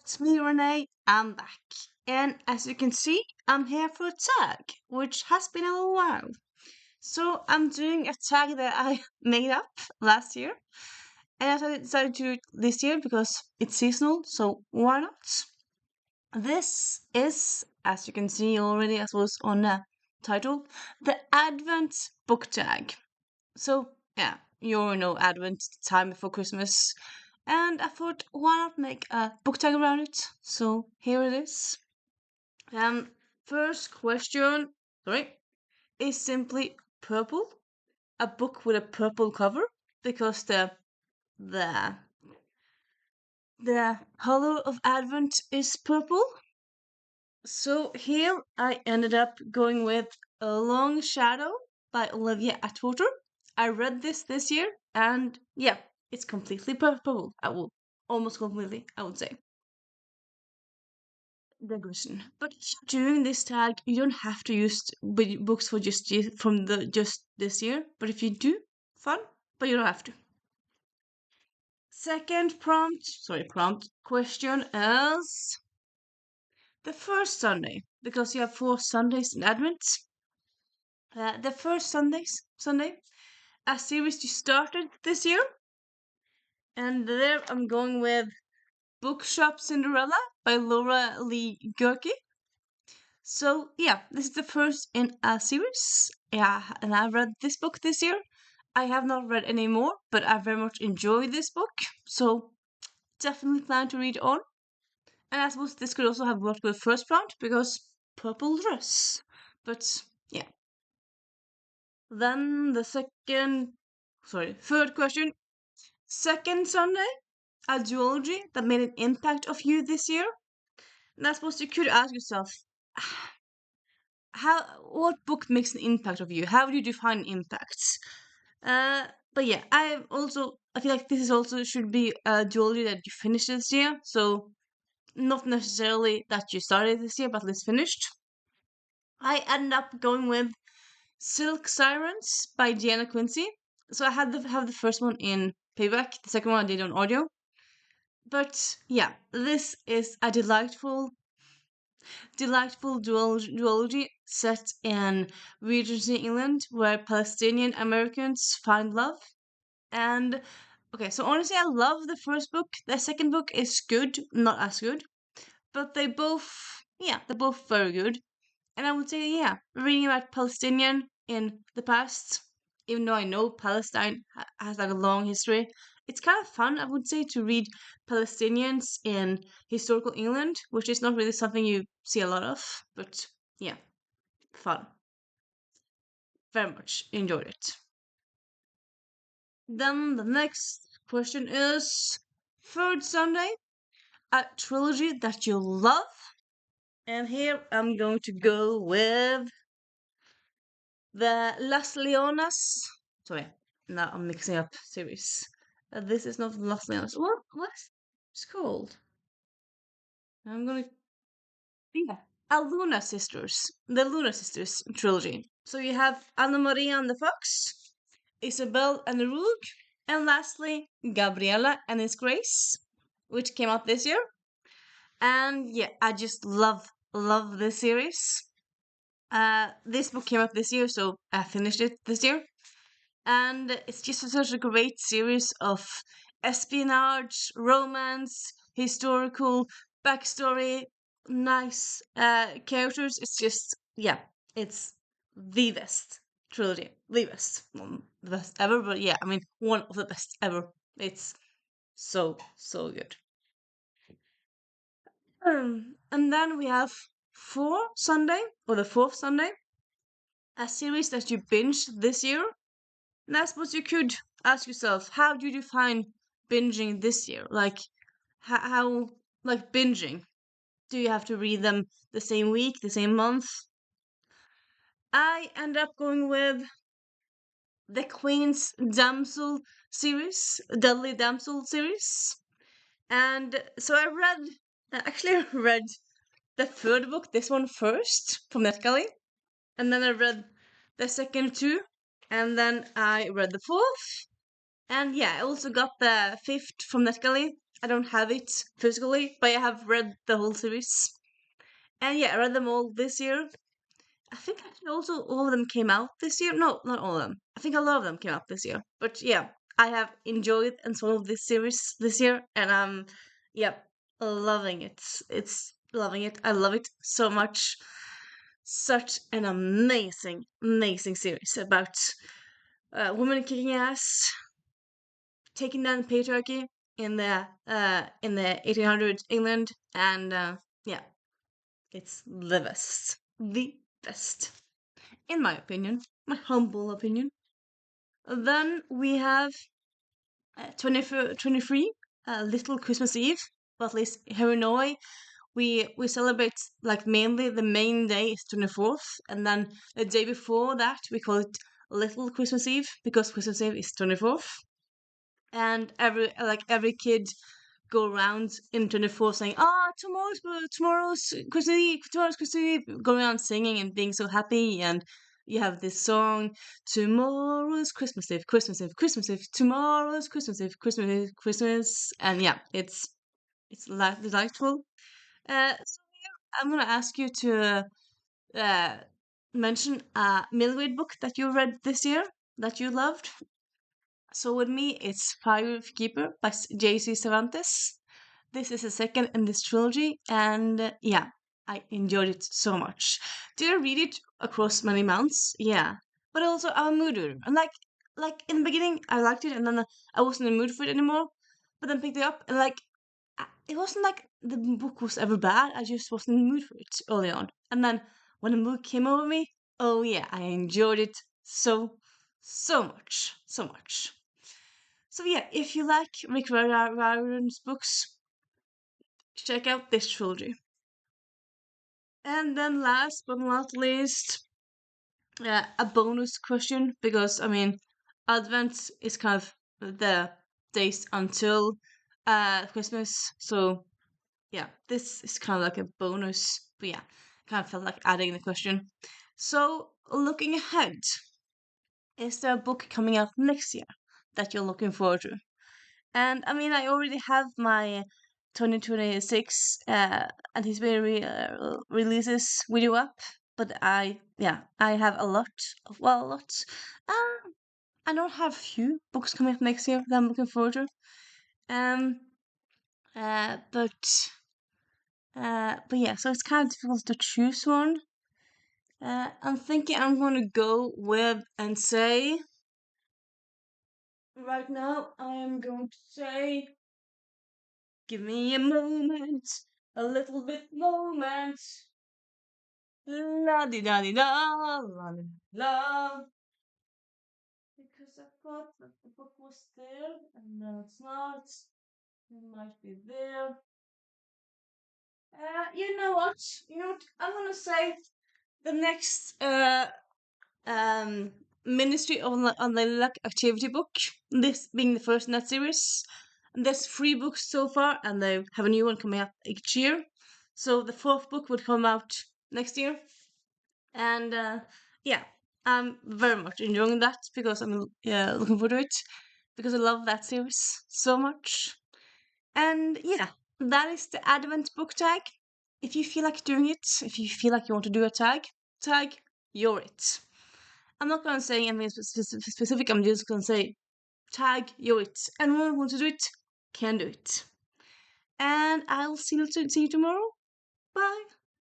It's me, Renee. I'm back. And as you can see, I'm here for a tag, which has been a while. So I'm doing a tag that I made up last year. And I decided to do it this year because it's seasonal, so why not? This is, as you can see already, as was on the title, the Advent book tag. So, yeah, you all know Advent, time before Christmas. And I thought, why not make a book tag around it? So, here it is. First question, sorry, is simply purple. A book with a purple cover because the the color of Advent is purple. So here I ended up going with A Long Shadow by Olivia Atwater. I read this year, and yeah, it's completely purple. Almost completely, I would say. Digression. But during this tag, you don't have to use books for from the just this year. But if you do, fun. But you don't have to. Second prompt question is the first Sunday, because you have 4 Sundays in Advent. The first Sunday, a series you started this year, and there I'm going with Bookshop Cinderella by Laura Lee Gurkey. So yeah, this is the first in a series. Yeah, and I read this book this year. I have not read any more, but I very much enjoy this book, so definitely plan to read on. And I suppose this could also have worked with first prompt because purple dress. But yeah. Then third question. Second Sunday, a duology that made an impact of you this year. And I suppose you could ask yourself, what book makes an impact of you? How do you define impacts? But yeah, I feel like this is also should be a duology that you finished this year. So not necessarily that you started this year, but at least finished. I ended up going with Silk Sirens by Diana Quincy. So I had have the first one in paperback, the second one I did on audio. But yeah, this is a delightful duology set in Regency England where Palestinian Americans find love. And okay, so honestly, I love the first book. The second book is good, not as good, but they're both very good. And I would say, yeah, reading about Palestinian in the past, even though I know Palestine has like a long history, it's kind of fun, I would say, to read Palestinians in historical England, which is not really something you see a lot of, but yeah, fun. Very much enjoyed it. Then the next question is third Sunday, a trilogy that you love. And here I'm going to go with the Las Leonas. Sorry, now I'm mixing up series. This is not Las Leonas. What's it's called? I'm gonna yeah. Luna Sisters. The Luna Sisters trilogy. So you have Anna Maria and the Fox, Isabel and the Rogue, and lastly Gabriella and His Grace, which came out this year. And yeah, I just love this series. This book came out this year, so I finished it this year. And it's just such a great series of espionage, romance, historical backstory, nice characters. It's just, yeah, it's the best trilogy. The best. Not the best ever, but yeah, I mean, one of the best ever. It's so good. And then we have the fourth Sunday, a series that you binged this year. And I suppose you could ask yourself, how do you define binging this year? Like, like binging? Do you have to read them the same week, the same month? I end up going with the Queen's Damsel series, Deadly Damsel series. And so I actually read the third book, this one first, from NetGalley. And then I read the second two. And then I read the fourth. And yeah, I also got the fifth from NetGalley. I don't have it physically, but I have read the whole series. And yeah, I read them all this year. I think actually also all of them came out this year. No, not all of them. I think a lot of them came out this year. But yeah, I have enjoyed and followed this series this year, and I'm, yeah, loving it. It's loving it. I love it so much. Such an amazing, amazing series about women kicking ass, taking down patriarchy in the 1800s England, and yeah, it's the best, the best, in my opinion, my humble opinion. Then we have 23, Little Christmas Eve. But at least here in Norway, we celebrate like mainly the main day is 24th, and then the day before that we call it Little Christmas Eve because Christmas Eve is 24th. And every kid go around in 24 saying, "Ah, tomorrow's Christmas Eve, tomorrow's Christmas Eve," going around singing and being so happy. And you have this song, "Tomorrow's Christmas Eve, Christmas Eve, Christmas Eve, tomorrow's Christmas Eve, Christmas Eve, Christmas," and yeah, it's delightful. So I'm gonna ask you to uh, mention a middle grade book that you read this year that you loved. So with me, it's Firekeeper by J.C. Cervantes. This is the second in this trilogy, and yeah, I enjoyed it so much. Did I read it across many months? Yeah, but also I'm a mood reader. And like in the beginning, I liked it, and then I wasn't in the mood for it anymore. But then picked it up, and like it wasn't like the book was ever bad. I just wasn't in the mood for it early on, and then when the mood came over me, oh yeah, I enjoyed it so much, so much. So yeah, if you like Rick Riordan's books, check out this trilogy. And then last but not least, a bonus question because I mean, Advent is kind of the days until Christmas. So yeah, this is kind of like a bonus. But yeah, kind of felt like adding the question. So looking ahead, is there a book coming out next year that you're looking forward to? And I mean, I already have my 2026 anticipated releases video up, but I have a lot. Well, a lot. Uh, I don't have few books coming up next year that I'm looking forward to. Um, uh, but but yeah, so it's kind of difficult to choose one. I'm thinking I'm gonna go with and say right now. I am going to say, give me a moment, a little bit moment. La di da di da, la di la. Because I thought that the book was there, and now it's not. It might be there. You know what? You know what? I'm gonna say the next um Ministry of Luck activity book. This being the first in that series. And there's three books so far, and they have a new one coming out each year. So the fourth book would come out next year. And yeah, I'm very much enjoying that because I'm looking forward to it because I love that series so much. And yeah, that is the Advent book tag. If you feel like doing it, if you feel like you want to do a tag, you're it. I'm not gonna say anything specific. I'm just gonna say tag, you're it. Anyone who wants to do it can do it. And I'll see you tomorrow. Bye.